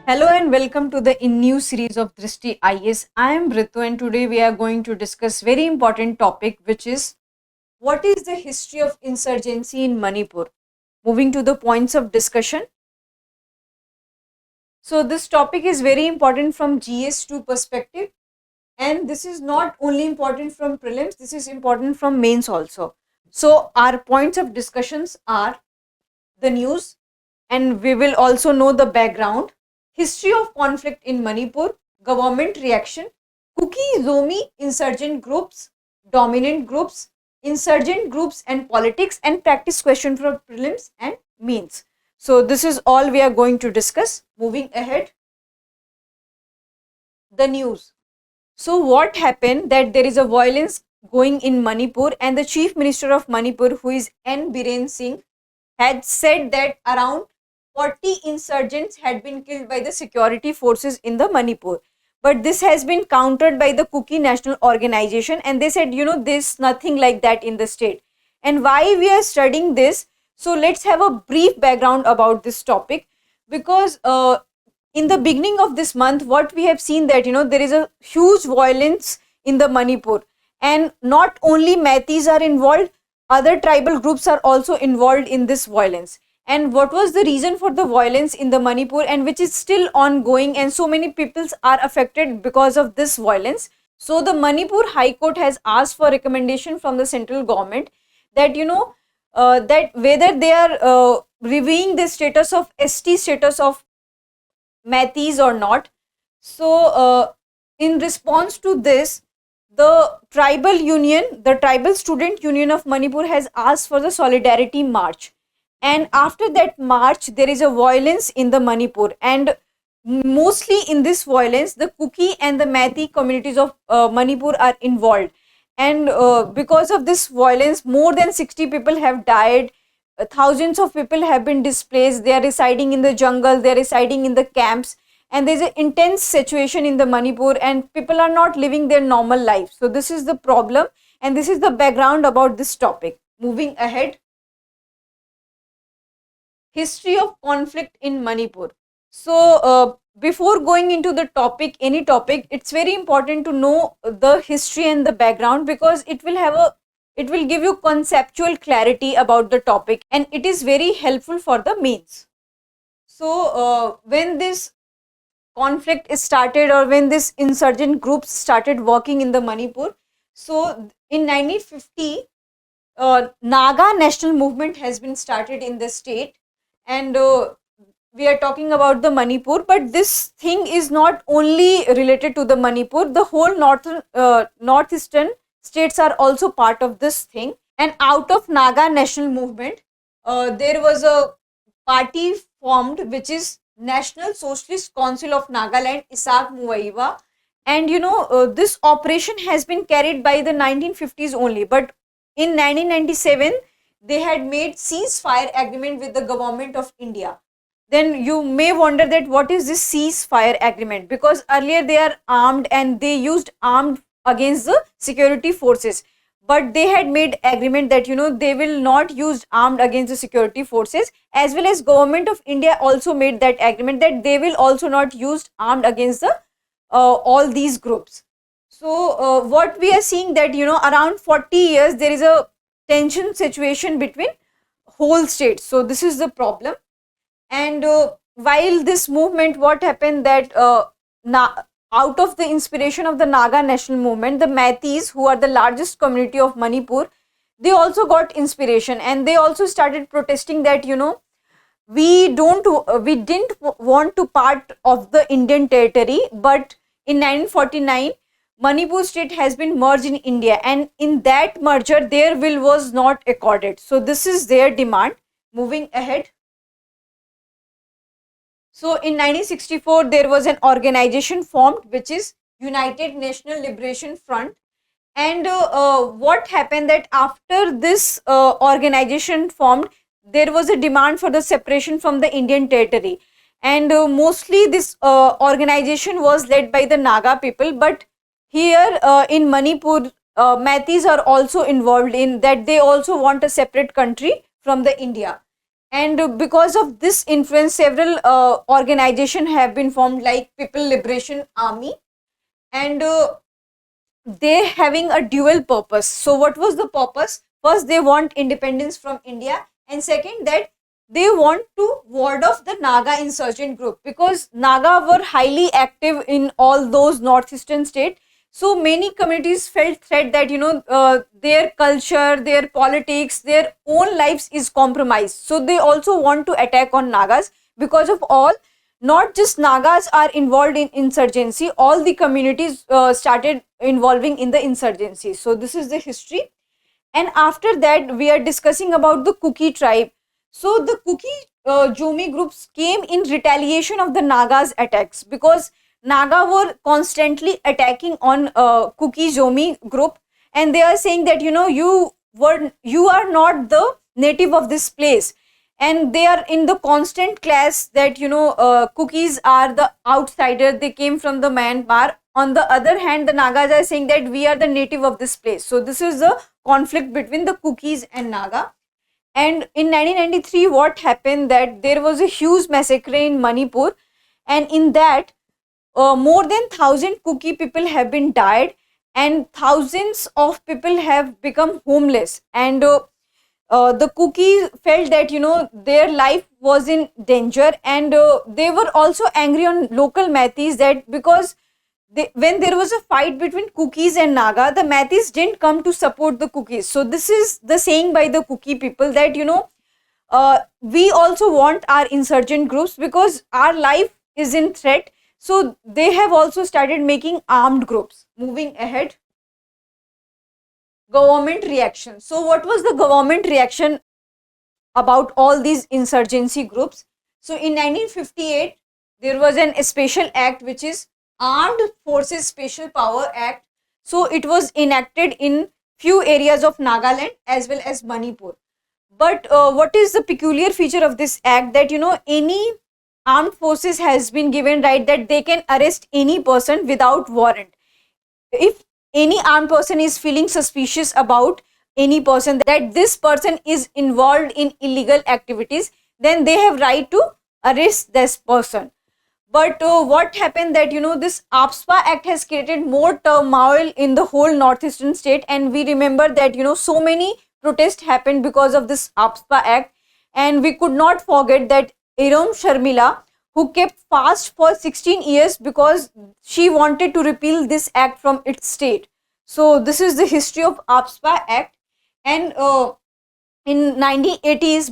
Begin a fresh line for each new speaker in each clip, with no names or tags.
Hello and welcome to the new series of Drishti IAS. I am Ritu and today we are going to discuss very important topic, which is what is the history of insurgency in Manipur. Moving to the points of discussion. So this topic is very important from GS2 perspective, and this is not only important from prelims, this is important from mains also. So our points of discussions are the news, and we will also know the background, history of conflict in Manipur, government reaction, Kuki-Zomi insurgent groups, dominant groups, insurgent groups and politics, and practice question for prelims and mains. So this is all we are going to discuss. Moving ahead, the news. So what happened that there is a violence going in Manipur, and the Chief Minister of Manipur, who is N Biren Singh, had said that around 40 insurgents had been killed by the security forces in the Manipur. But this has been countered by the Kuki National Organization, and they said, there's nothing like that in the state. And why we are studying this? So let's have a brief background about this topic, because in the beginning of this month, what we have seen that, there is a huge violence in the Manipur, and not only Meiteis are involved, other tribal groups are also involved in this violence. And what was the reason for the violence in the Manipur, and which is still ongoing, and so many people are affected because of this violence. So the Manipur High Court has asked for recommendation from the central government that, that whether they are reviewing the status of ST status of Meiteis or not. So in response to this, the tribal student union of Manipur has asked for the solidarity march. And after that march, there is a violence in the Manipur, and mostly in this violence, the Kuki and the Meitei communities of Manipur are involved. And because of this violence, more than 60 people have died, thousands of people have been displaced, they are residing in the jungle, they are residing in the camps, and there is an intense situation in the Manipur, and people are not living their normal life. So this is the problem, and this is the background about this topic. Moving ahead. History of conflict in Manipur. So before going into the topic, any topic, it's very important to know the history and the background, because it will give you conceptual clarity about the topic, and it is very helpful for the mains. So when this conflict is started, or when this insurgent groups started working in the Manipur, so in 1950 Naga national movement has been started in the state. And we are talking about the Manipur, but this thing is not only related to the Manipur. The whole northeastern states are also part of this thing. And out of Naga national movement, there was a party formed, which is National Socialist Council of Nagaland, 𝐾𝐨𝐰𝐬𝐏. And this operation has been carried by the 1950s only. But in 1997, they had made ceasefire agreement with the government of India. Then you may wonder that what is this ceasefire agreement, because earlier they are armed and they used armed against the security forces, but they had made agreement that they will not use armed against the security forces, as well as government of India also made that agreement that they will also not use armed against the all these groups. So what we are seeing that around 40 years there is a tension situation between whole states. So this is the problem. And while this movement, what happened that out of the inspiration of the Naga national movement, the Meiteis, who are the largest community of Manipur, they also got inspiration, and they also started protesting that we didn't want to part of the Indian territory, but in 1949 Manipur state has been merged in India, and in that merger their will was not accorded. So this is their demand. Moving ahead. So in 1964 there was an organization formed, which is United National Liberation Front. And what happened that after this organization formed, there was a demand for the separation from the Indian territory, and mostly this organization was led by the Naga people. But here in Manipur, Meiteis are also involved in that. They also want a separate country from the India. And because of this influence, several organizations have been formed, like People Liberation Army, and they having a dual purpose. So what was the purpose? First, they want independence from India, and second, that they want to ward off the Naga insurgent group, because Naga were highly active in all those northeastern states. So many communities felt threat that their culture, their politics, their own lives is compromised. So they also want to attack on Nagas. Because of all, not just Nagas are involved in insurgency, all the communities started involving in the insurgency. So this is the history. And after that, we are discussing about the Kuki tribe. So the Kuki-Zomi groups came in retaliation of the Nagas attacks, because Naga were constantly attacking on Kuki-Zomi group, and they are saying that you are not the native of this place, and they are in the constant clash that Kukis are the outsider, they came from the Myanmar. On the other hand, the Nagas are saying that we are the native of this place. So this is the conflict between the Kukis and Naga. And in 1993, what happened, that there was a huge massacre in Manipur, and in that more than 1,000 Kuki people have been died, and thousands of people have become homeless. And the Kuki felt that their life was in danger, and they were also angry on local Meiteis, that because when there was a fight between Kukis and Naga, the Meiteis didn't come to support the Kukis. So this is the saying by the Kuki people that we also want our insurgent groups, because our life is in threat. So they have also started making armed groups. Moving ahead, government reaction. So what was the government reaction about all these insurgency groups? So in 1958, there was a special act, which is Armed Forces Special Power Act. So it was enacted in few areas of Nagaland as well as Manipur. But what is the peculiar feature of this act? That any armed forces has been given right that they can arrest any person without warrant. If any armed person is feeling suspicious about any person, that this person is involved in illegal activities, then they have right to arrest this person. But what happened, that this APSPA Act has created more turmoil in the whole northeastern state, and we remember that so many protests happened because of this APSPA Act. And we could not forget that Irom Sharmila, who kept fast for 16 years because she wanted to repeal this act from its state. So this is the history of APSPA Act. And in 1980s,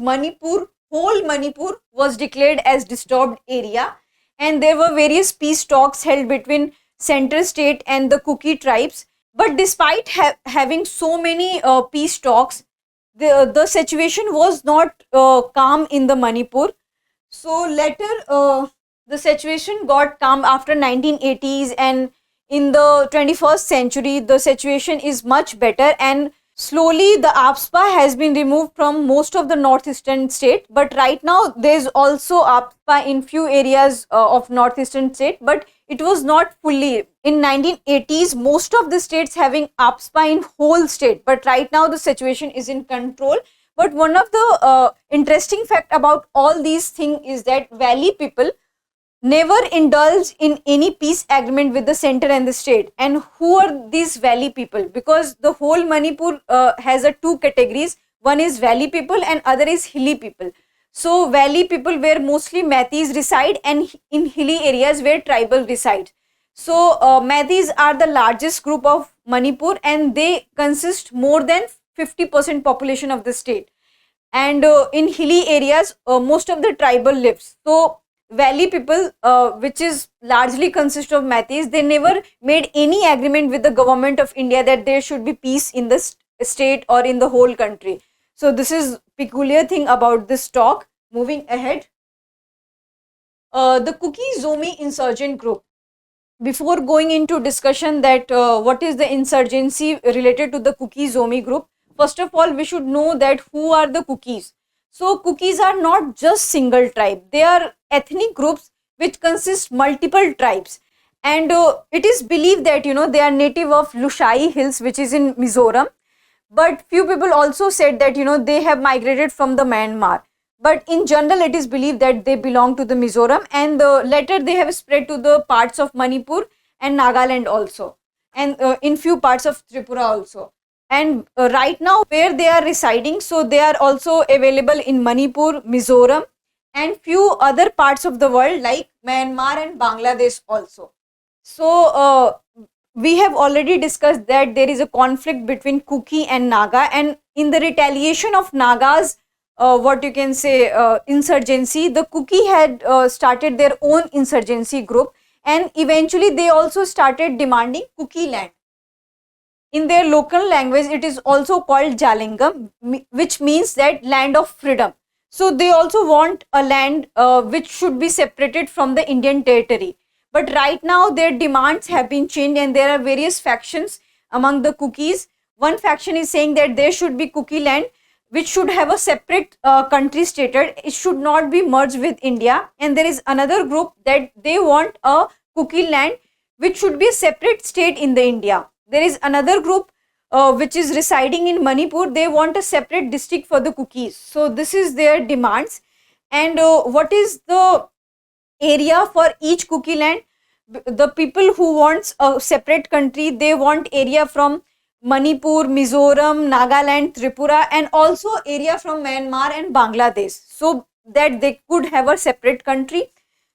whole Manipur was declared as disturbed area, and there were various peace talks held between central state and the Kuki tribes. But despite having so many peace talks, the situation was not calm in the Manipur. So later the situation got calm after 1980s, and in the 21st century the situation is much better, and slowly the APSPA has been removed from most of the northeastern state. But right now there is also APSPA in few areas of northeastern state, but it was not fully. In 1980s, most of the states having APSPA in whole state, but right now the situation is in control. But one of the interesting fact about all these things is that valley people never indulge in any peace agreement with the center and the state. And who are these valley people? Because the whole Manipur has two categories. One is valley people and other is hilly people. So valley people where mostly Meiteis reside, and in hilly areas where tribal reside. So Meiteis are the largest group of Manipur, and they consist more than 50% population of the state. And in hilly areas most of the tribal lives. So valley people, which is largely consist of Meiteis, they never made any agreement with the government of India that there should be peace in the state or in the whole country. So this is peculiar thing about this talk. Moving ahead, the Kuki-Zomi insurgent group. Before going into discussion that what is the insurgency related to the Kuki-Zomi group, first of all we should know that who are the Kukis. So Kukis are not just single tribe, they are ethnic groups which consist multiple tribes, and it is believed that they are native of Lushai Hills, which is in Mizoram. But few people also said that they have migrated from the Myanmar. but in general it is believed that they belong to the Mizoram, and later they have spread to the parts of Manipur and Nagaland also, and in few parts of Tripura also. And right now where they are residing, so they are also available in Manipur, Mizoram, and few other parts of the world like Myanmar and Bangladesh also. So we have already discussed that there is a conflict between Kuki and Naga, and in the retaliation of Naga's what you can say insurgency, the Kuki had started their own insurgency group, and eventually they also started demanding Kuki land. In their local language it is also called Jalingam, which means that land of freedom. So they also want a land which should be separated from the Indian territory. But right now their demands have been changed, and there are various factions among the Kukis. One faction is saying that there should be Kuki land which should have a separate country status. It should not be merged with India. And there is another group that they want a Kuki land which should be a separate state in the India. There is another group which is residing in Manipur. They want a separate district for the Kukis. So this is their demands. And what is the area for each Kuki land? The people who wants a separate country, they want area from Manipur, Mizoram, Nagaland, Tripura, and also area from Myanmar and Bangladesh, so that they could have a separate country.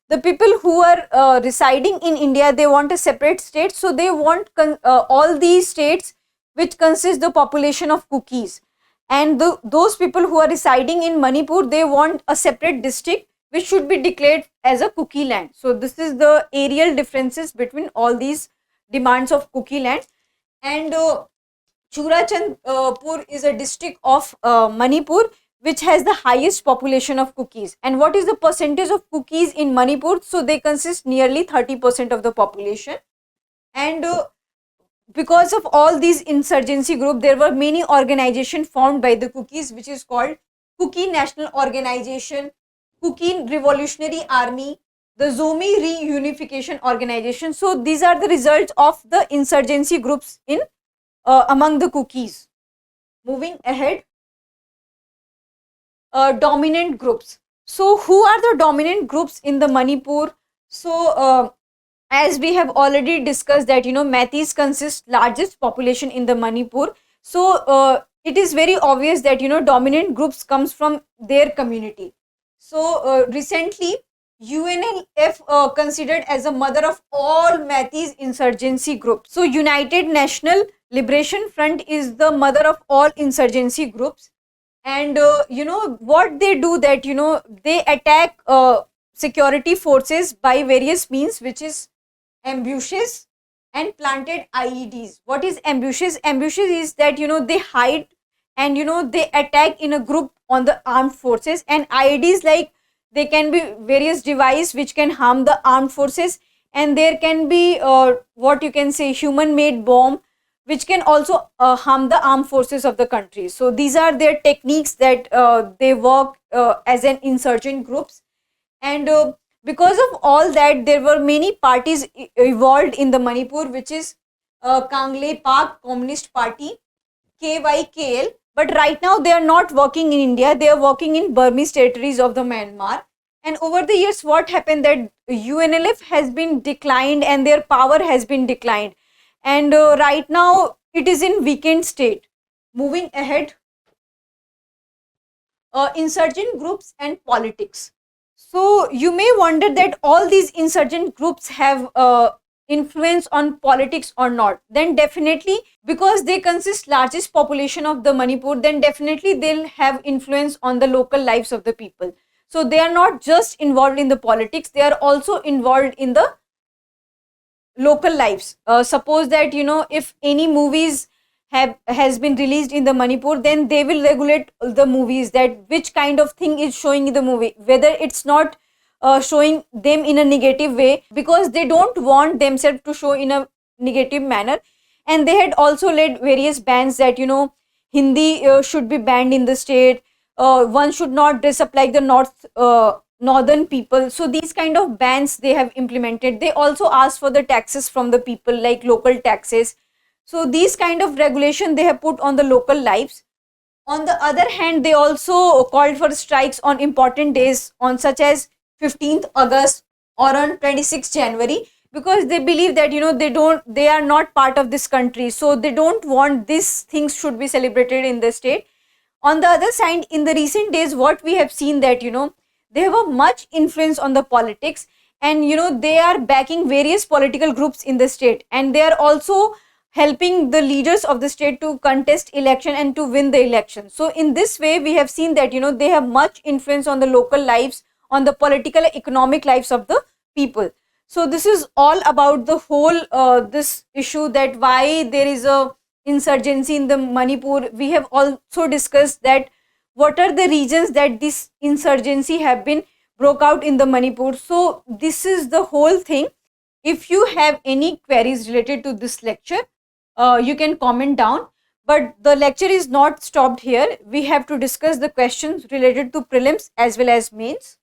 The people who are residing in India, they want a separate state, so they want all these states which consist the population of Kukis. And those people who are residing in Manipur, they want a separate district which should be declared as a Kuki land. So this is the areal differences between all these demands of Kuki land. And Churachandpur is a district of Manipur which has the highest population of Kukis. And what is the percentage of Kukis in Manipur? So they consist nearly 30% of the population. And because of all these insurgency group, there were many organizations formed by the Kukis, which is called Kuki National Organization, Kuki Revolutionary Army, the Zomi Reunification Organization. So these are the results of the insurgency groups in among the Kukis. Moving ahead, dominant groups. So who are the dominant groups in the Manipur? So as we have already discussed that, you know, Meiteis consist largest population in the Manipur. So it is very obvious that, you know, dominant groups comes from their community. So recently UNLF considered as a mother of all Meiteis insurgency groups. So United National Liberation Front is the mother of all insurgency groups. And you know what they do, that, you know, they attack security forces by various means, which is ambushes and planted IEDs. What is ambushes? Ambushes is that, you know, they hide and, you know, they attack in a group on the armed forces. And IEDs, like, they can be various devices which can harm the armed forces, and there can be what you can say human made bomb which can also harm the armed forces of the country. So these are their techniques that they work as an insurgent groups. And because of all that, there were many parties evolved in the Manipur, which is Kangle Park Communist Party, KYKL. But right now they are not working in India, they are working in Burmese territories of the Myanmar. And over the years, what happened, that UNLF has been declined and their power has been declined. And right now it is in weakened state. Moving ahead, insurgent groups and politics. So you may wonder that all these insurgent groups have influence on politics or not. Then definitely, because they consist largest population of the Manipur, then definitely they'll have influence on the local lives of the people. So they are not just involved in the politics, they are also involved in the local lives. Suppose that, you know, if any movies has been released in the Manipur, then they will regulate the movies, that which kind of thing is showing in the movie, whether it's not showing them in a negative way, because they don't want themselves to show in a negative manner. And they had also led various bans that, you know, Hindi should be banned in the state, one should not dress up like the northern people. So these kind of bans they have implemented. They also asked for the taxes from the people, like local taxes. So these kind of regulation they have put on the local lives. On the other hand, they also called for strikes on important days, on such as 15th August or on 26th January, because they believe that they are not part of this country, so they don't want these things should be celebrated in the state. On the other side, in the recent days, what we have seen that they have a much influence on the politics, and they are backing various political groups in the state, and they are also helping the leaders of the state to contest election and to win the election. So in this way, we have seen that they have much influence on the local lives, on the political economic lives of the people. So this is all about the whole this issue, that why there is a insurgency in the Manipur. We have also discussed that what are the reasons that this insurgency have been broke out in the Manipur. So this is the whole thing. If you have any queries related to this lecture, you can comment down. But the lecture is not stopped here. We have to discuss the questions related to prelims as well as mains.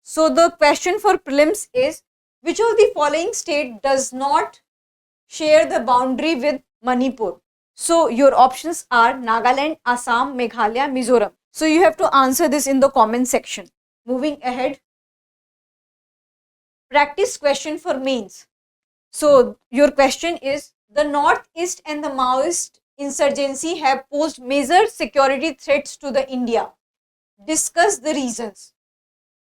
So the question for prelims is, which of the following state does not share the boundary with Manipur? So your options are Nagaland, Assam, Meghalaya, Mizoram. So you have to answer this in the comment section. Moving ahead. Practice question for mains. So your question is, the Northeast and the Maoist insurgency have posed major security threats to the India. Discuss the reasons.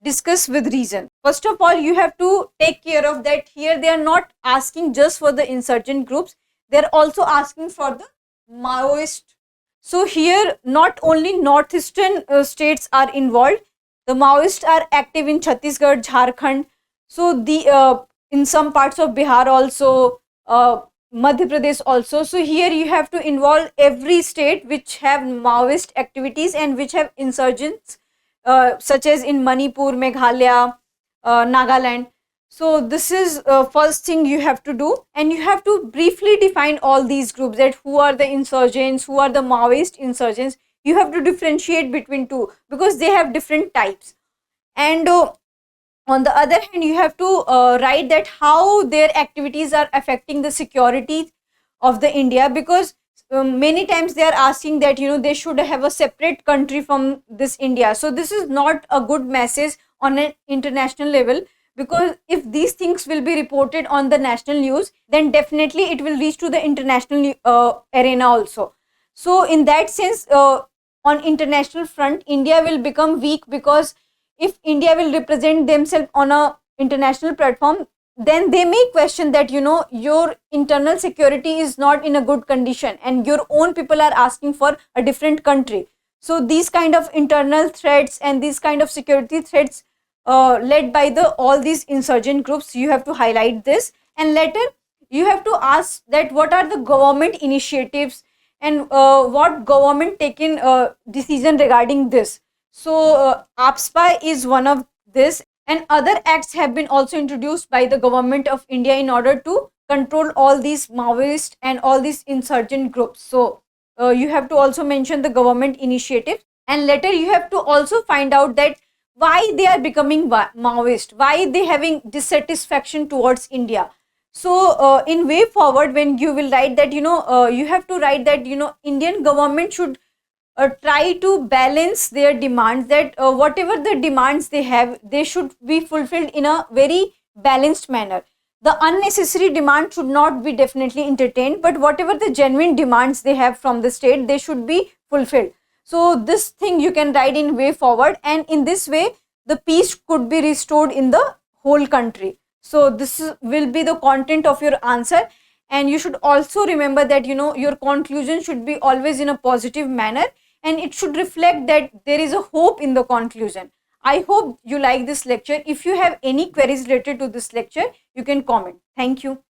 Discuss with reason. First of all, you have to take care of that here they are not asking just for the insurgent groups, they are also asking for the Maoist. So here not only northeastern states are involved, the Maoists are active in Chhattisgarh, Jharkhand, so the in some parts of Bihar also, Madhya Pradesh also. So here you have to involve every state which have Maoist activities and which have insurgents, such as in Manipur, Meghalaya, Nagaland. So this is first thing you have to do, and you have to briefly define all these groups, that who are the insurgents, who are the Maoist insurgents. You have to differentiate between two because they have different types. And on the other hand, you have to write that how their activities are affecting the security of the India, because many times they are asking that they should have a separate country from this India. So this is not a good message on an international level, because if these things will be reported on the national news, then definitely it will reach to the international arena also. So in that sense, on international front, India will become weak, because if India will represent themselves on a international platform, then they may question that your internal security is not in a good condition and your own people are asking for a different country. So these kind of internal threats and these kind of security threats led by all these insurgent groups, you have to highlight this. And later you have to ask that what are the government initiatives and what government taken decision regarding this. So APSPA is one of this, and other acts have been also introduced by the government of India in order to control all these Maoist and all these insurgent groups. So you have to also mention the government initiative, and later you have to also find out that why they are becoming Maoist, why they having dissatisfaction towards India. So in way forward, when you will write that you have to write that Indian government should try to balance their demands, that whatever the demands they have, they should be fulfilled in a very balanced manner. The unnecessary demand should not be definitely entertained, but whatever the genuine demands they have from the state, they should be fulfilled. So this thing you can write in way forward, and in this way the peace could be restored in the whole country. So this will be the content of your answer, and you should also remember that your conclusion should be always in a positive manner, and it should reflect that there is a hope in the conclusion. I hope you like this lecture. If you have any queries related to this lecture, you can comment. Thank you.